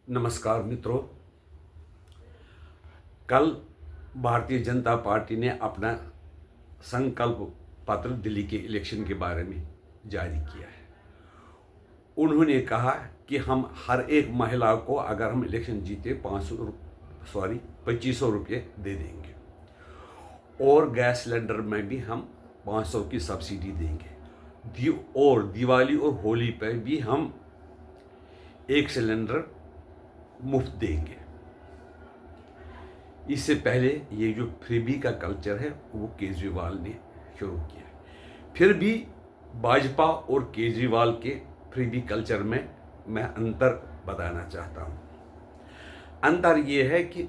नमस्कार मित्रों। कल भारतीय जनता पार्टी ने अपना संकल्प पत्र दिल्ली के इलेक्शन के बारे में जारी किया है। उन्होंने कहा कि हम हर एक महिला को अगर हम इलेक्शन जीते 2500 रुपये दे देंगे और गैस सिलेंडर में भी हम 500 की सब्सिडी देंगे और दिवाली और होली पर भी हम एक सिलेंडर मुफ्त देंगे। इससे पहले ये जो फ्रीबी का कल्चर है वो केजरीवाल ने शुरू किया है। फिर भी भाजपा और केजरीवाल के फ्रीबी कल्चर में मैं अंतर बताना चाहता हूँ। अंतर ये है कि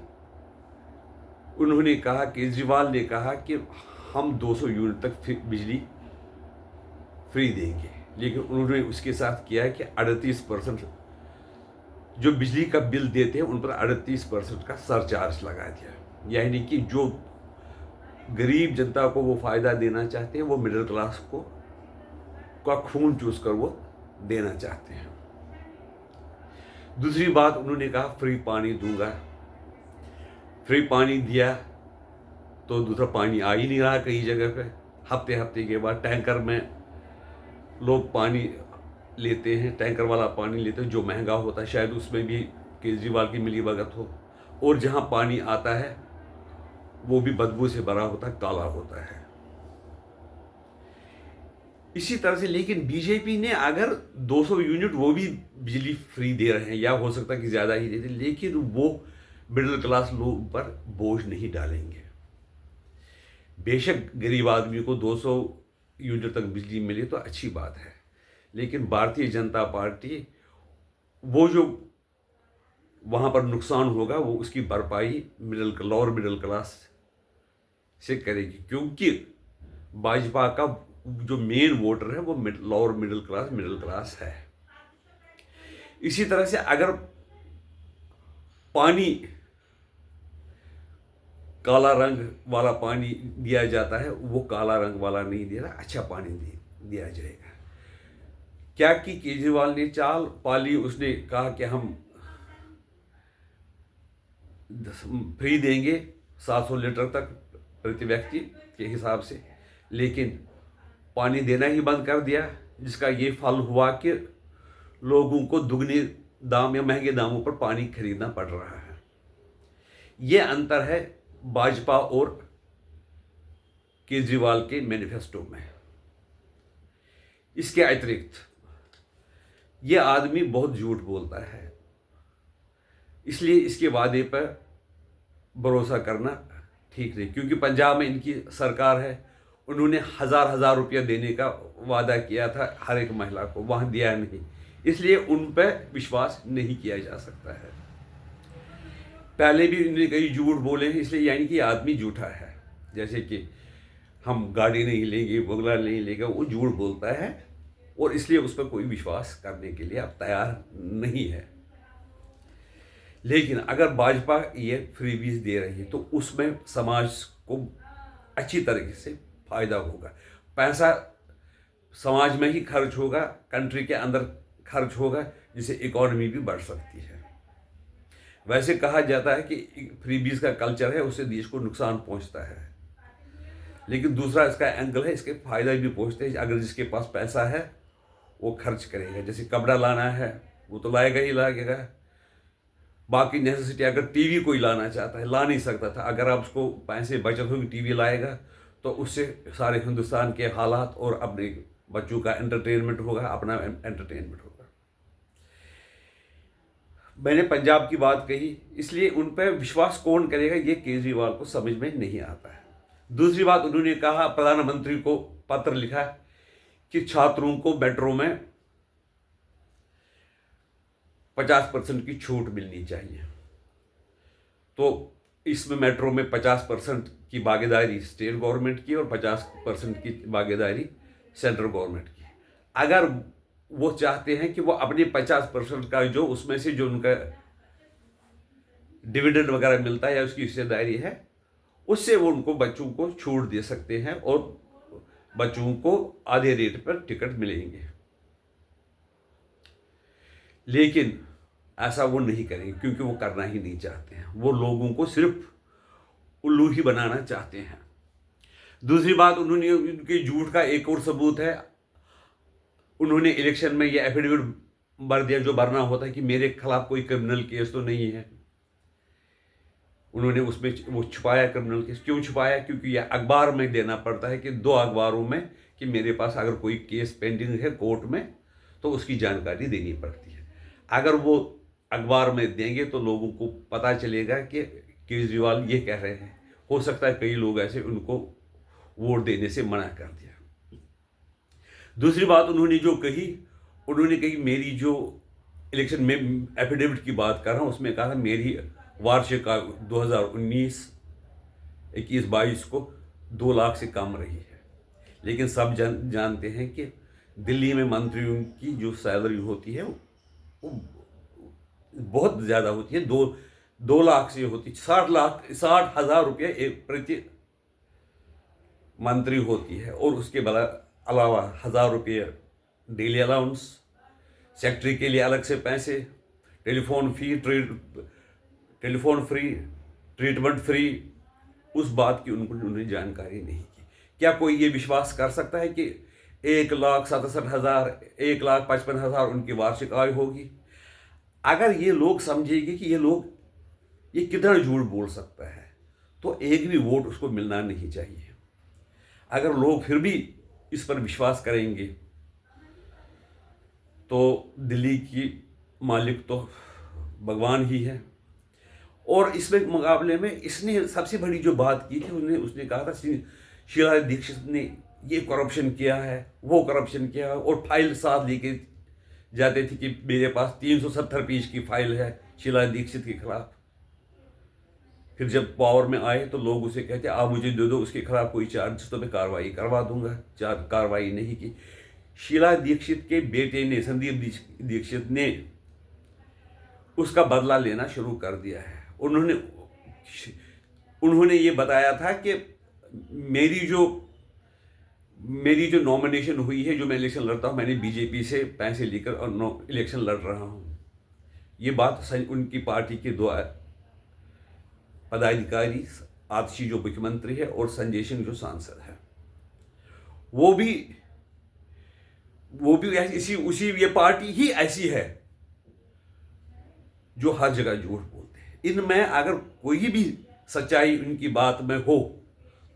उन्होंने कहा, केजरीवाल ने कहा कि हम 200 यूनिट तक बिजली फ्री देंगे, लेकिन उन्होंने उसके साथ किया है कि 38% जो बिजली का बिल देते हैं उन पर 38% का सरचार्ज लगा दिया। यानी कि जो गरीब जनता को वो फ़ायदा देना चाहते हैं वो मिडिल क्लास को का खून चूस कर वो देना चाहते हैं। दूसरी बात उन्होंने कहा फ्री पानी दूंगा। फ्री पानी दिया तो दूसरा पानी आ ही नहीं रहा कई जगह पे। हफ्ते हफ्ते के बाद टैंकर में लोग पानी लेते हैं, टैंकर वाला पानी लेते हैं जो महंगा होता है। शायद उसमें भी केजरीवाल की मिलीभगत हो। और जहां पानी आता है वो भी बदबू से भरा होता है, काला होता है। इसी तरह से लेकिन बीजेपी ने अगर 200 यूनिट वो भी बिजली फ्री दे रहे हैं, या हो सकता है कि ज़्यादा ही देते, लेकिन वो मिडिल क्लास लोगों पर बोझ नहीं डालेंगे। बेशक गरीब आदमी को 200 यूनिट तक बिजली मिले तो अच्छी बात है, लेकिन भारतीय जनता पार्टी वो जो वहाँ पर नुकसान होगा वो उसकी भरपाई लोअर मिडिल क्लास से करेगी, क्योंकि भाजपा का जो मेन वोटर है वो लोअर मिडिल क्लास है। इसी तरह से अगर पानी काला रंग वाला पानी दिया जाता है, वो काला रंग वाला नहीं दे रहा, अच्छा पानी दिया जाएगा। क्या कि केजरीवाल ने चाल पाली, उसने कहा कि हम फ्री देंगे 700 लीटर तक प्रति व्यक्ति के हिसाब से, लेकिन पानी देना ही बंद कर दिया, जिसका ये फल हुआ कि लोगों को दुगने दाम या महंगे दामों पर पानी खरीदना पड़ रहा है। ये अंतर है भाजपा और केजरीवाल के मैनिफेस्टो में। इसके अतिरिक्त ये आदमी बहुत झूठ बोलता है, इसलिए इसके वादे पर भरोसा करना ठीक नहीं। क्योंकि पंजाब में इनकी सरकार है, उन्होंने हजार रुपया देने का वादा किया था हर एक महिला को, वहां दिया नहीं, इसलिए उन पर विश्वास नहीं किया जा सकता है। पहले भी इन्होंने कई झूठ बोले हैं, इसलिए यानी कि आदमी झूठा है। जैसे कि हम गाड़ी नहीं लेंगे, बंगला नहीं लेंगे, वो झूठ बोलता है और इसलिए उस पर कोई विश्वास करने के लिए अब तैयार नहीं है। लेकिन अगर भाजपा ये फ्रीबीज दे रही है तो उसमें समाज को अच्छी तरीके से फायदा होगा। पैसा समाज में ही खर्च होगा, कंट्री के अंदर खर्च होगा, जिससे इकोनॉमी भी बढ़ सकती है। वैसे कहा जाता है कि फ्रीबीज का कल्चर है उससे देश को नुकसान पहुंचता है, लेकिन दूसरा इसका एंगल है, इसके फायदा भी पहुंचते हैं। अगर जिसके पास पैसा है वो खर्च करेगा। जैसे कपड़ा लाना है वो तो लाएगा ही लाएगा। बाकी नेसेसिटी, अगर टीवी कोई लाना चाहता है, ला नहीं सकता था, अगर आप उसको पैसे बचत होगी टीवी लाएगा तो उससे सारे हिंदुस्तान के हालात और अपने बच्चों का एंटरटेनमेंट होगा, अपना एंटरटेनमेंट होगा। मैंने पंजाब की बात कही, इसलिए उन पर विश्वास कौन करेगा ये केजरीवाल को समझ में नहीं आता है। दूसरी बात, उन्होंने कहा, प्रधानमंत्री को पत्र लिखा कि छात्रों को मेट्रो में 50% की छूट मिलनी चाहिए। तो इसमें मेट्रो में 50% की भागीदारी स्टेट गवर्नमेंट की और 50% की भागीदारी सेंट्रल गवर्नमेंट की। अगर वो चाहते हैं कि वो अपने 50% का जो उसमें से जो उनका डिविडेंड वगैरह मिलता है या उसकी हिस्सेदारी है, उससे वो उनको बच्चों को छूट दे सकते हैं और बच्चों को आधे रेट पर टिकट मिलेंगे। लेकिन ऐसा वो नहीं करेंगे, क्योंकि वो करना ही नहीं चाहते हैं। वो लोगों को सिर्फ उल्लू ही बनाना चाहते हैं। दूसरी बात, उन्होंने उनके झूठ का एक और सबूत है, उन्होंने इलेक्शन में ये एफिडेविट भर दिया जो भरना होता है कि मेरे खिलाफ कोई क्रिमिनल केस तो नहीं है। उन्होंने उसमें वो छुपाया क्रिमिनल केस। क्यों छुपाया? क्योंकि यह अखबार में देना पड़ता है कि 2 अखबारों में कि मेरे पास अगर कोई केस पेंडिंग है कोर्ट में तो उसकी जानकारी देनी पड़ती है। अगर वो अखबार में देंगे तो लोगों को पता चलेगा कि केजरीवाल ये कह रहे हैं। हो सकता है कई लोग ऐसे उनको वोट देने से मना कर दिया। दूसरी बात उन्होंने जो कही, उन्होंने कही मेरी जो इलेक्शन में एफिडेविट की बात कर रहा हूँ उसमें कहा था मेरी वार्षिक 2019, 21-22 को 2 लाख से कम रही है। लेकिन सब जानते हैं कि दिल्ली में मंत्रियों की जो सैलरी होती है वो बहुत ज़्यादा होती है। 2 लाख से होती है, 60,000 रुपये एक प्रति मंत्री होती है। और उसके अलावा 1,000 रुपये डेली अलाउंस, सेक्रेटरी के लिए अलग से पैसे, टेलीफोन फ्री, ट्रीटमेंट फ्री। उस बात की उन्होंने जानकारी नहीं की। क्या कोई ये विश्वास कर सकता है कि 1,67,000, 1,55,000 उनकी वार्षिक आय होगी? अगर ये लोग समझेंगे कि ये कितना झूठ बोल सकता है तो एक भी वोट उसको मिलना नहीं चाहिए। अगर लोग फिर भी इस पर विश्वास करेंगे तो दिल्ली की मालिक तो भगवान ही है। और इसमें मुकाबले में इसने सबसे बड़ी जो बात की थी, उसने कहा था शीला दीक्षित ने ये करप्शन किया है, वो करप्शन किया है, और फाइल साथ लेके जाते थे कि मेरे पास 370 पेज की फाइल है शीला दीक्षित के खिलाफ। फिर जब पावर में आए तो लोग उसे कहते आप मुझे दे दो, उसके खिलाफ कोई चार्ज तो मैं कार्रवाई करवा दूंगा। कार्रवाई नहीं की। शीला दीक्षित के बेटे ने, संदीप दीक्षित ने उसका बदला लेना शुरू कर दिया है। उन्होंने ये बताया था कि मेरी जो नॉमिनेशन हुई है, जो मैं इलेक्शन लड़ता हूँ, मैंने बीजेपी से पैसे लेकर और इलेक्शन लड़ रहा हूँ। ये बात उनकी पार्टी के 2 पदाधिकारी, आतिशी जो मुख्यमंत्री है और संजय सिंह जो सांसद है, वो भी ये पार्टी ही ऐसी है जो हर जगह झूठ बोलते हैं। इनमें अगर कोई भी सच्चाई उनकी बात में हो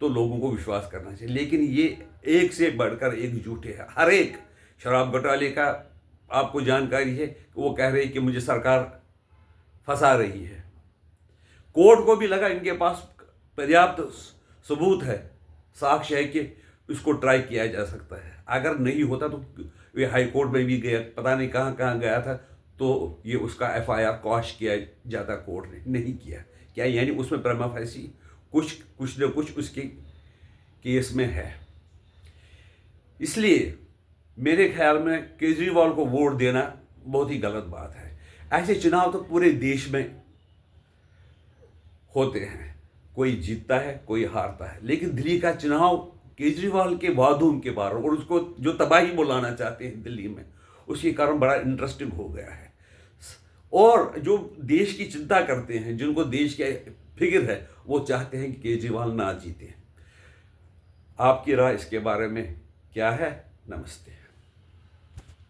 तो लोगों को विश्वास करना चाहिए। लेकिन ये एक से बढ़कर एक झूठे हैं। हर एक शराब घोटाले का आपको जानकारी है कि वो कह रहे हैं कि मुझे सरकार फंसा रही है। कोर्ट को भी लगा इनके पास पर्याप्त सबूत है, साक्ष्य है कि इसको ट्राई किया जा सकता है। अगर नहीं होता तो ये हाई कोर्ट में भी गया, पता नहीं कहाँ कहाँ गया था, तो ये उसका FIR क्वाश किया जाता। कोर्ट ने नहीं किया। क्या यानी उसमें प्रमा फैसी कुछ न कुछ उसके केस में है। इसलिए मेरे ख्याल में केजरीवाल को वोट देना बहुत ही गलत बात है। ऐसे चुनाव तो पूरे देश में होते हैं, कोई जीतता है कोई हारता है, लेकिन दिल्ली का चुनाव केजरीवाल के वादों के बारे और उसको जो तबाही बुलाना चाहते हैं दिल्ली में, उसके कारण बड़ा इंटरेस्टिंग हो गया है। और जो देश की चिंता करते हैं, जिनको देश की फिक्र है, वो चाहते हैं कि केजरीवाल ना जीते। आपकी राय इसके बारे में क्या है? नमस्ते।